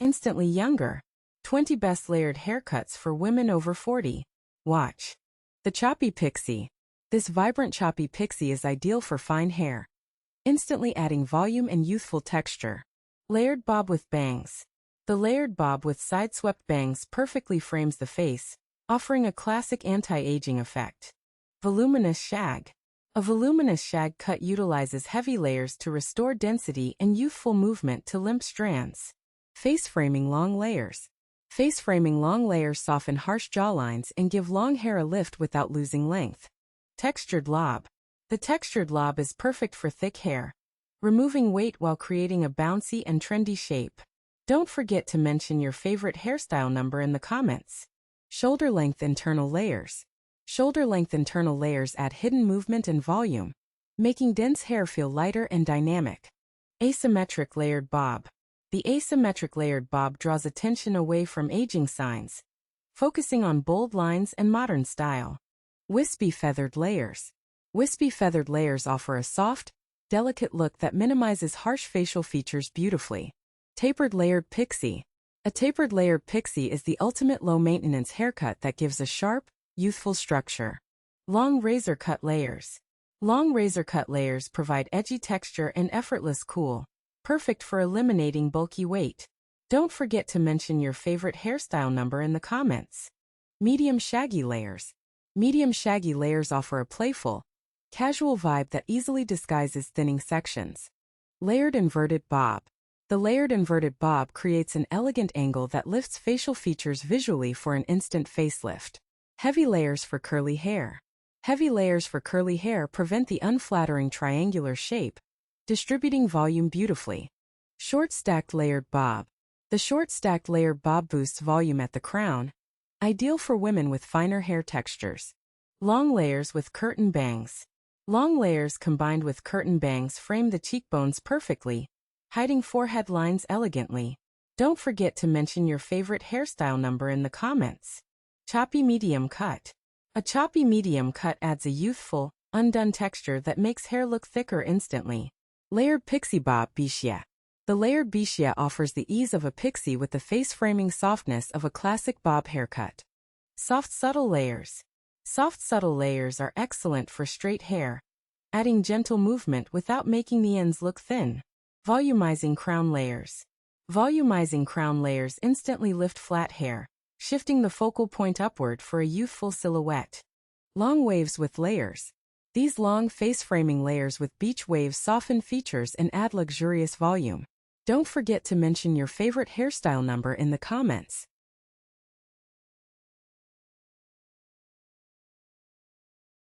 instantly younger. 20 best layered haircuts for women over 40. Watch. The Choppy Pixie. This vibrant Choppy Pixie is ideal for fine hair, instantly adding volume and youthful texture. Layered Bob with bangs. The layered bob with side-swept bangs perfectly frames the face, offering a classic anti-aging effect. Voluminous Shag. A voluminous shag cut utilizes heavy layers to restore density and youthful movement to limp strands. Face framing long layers. Face framing long layers soften harsh jawlines and give long hair a lift without losing length. Textured lob. The textured lob is perfect for thick hair, removing weight while creating a bouncy and trendy shape. Don't forget to mention your favorite hairstyle number in the comments. Shoulder length internal layers. Shoulder length internal layers add hidden movement and volume, making dense hair feel lighter and dynamic. Asymmetric Layered Bob. The asymmetric layered bob draws attention away from aging signs, focusing on bold lines and modern style. Wispy Feathered Layers. Wispy feathered layers offer a soft, delicate look that minimizes harsh facial features beautifully. Tapered Layered Pixie. A tapered layered pixie is the ultimate low-maintenance haircut that gives a sharp, youthful structure. Long razor cut layers. Long razor cut layers provide edgy texture and effortless cool, perfect for eliminating bulky weight. Don't forget to mention your favorite hairstyle number in the comments. Medium shaggy layers. Medium shaggy layers offer a playful, casual vibe that easily disguises thinning sections. Layered inverted bob. The layered inverted bob creates an elegant angle that lifts facial features visually for an instant facelift. Heavy layers for curly hair. Heavy layers for curly hair prevent the unflattering triangular shape, distributing volume beautifully. Short stacked layered bob. The short stacked layered bob boosts volume at the crown, ideal for women with finer hair textures. Long layers with curtain bangs. Long layers combined with curtain bangs frame the cheekbones perfectly, hiding forehead lines elegantly. Don't forget to mention your favorite hairstyle number in the comments. Choppy Medium Cut. A choppy medium cut adds a youthful, undone texture that makes hair look thicker instantly. Layered Pixie Bob Bixie. The layered Bixie offers the ease of a pixie with the face-framing softness of a classic bob haircut. Soft subtle layers. Soft subtle layers are excellent for straight hair, adding gentle movement without making the ends look thin. Volumizing crown layers. Volumizing crown layers instantly lift flat hair, shifting the focal point upward for a youthful silhouette. Long waves with layers. These long face-framing layers with beach waves soften features and add luxurious volume. Don't forget to mention your favorite hairstyle number in the comments.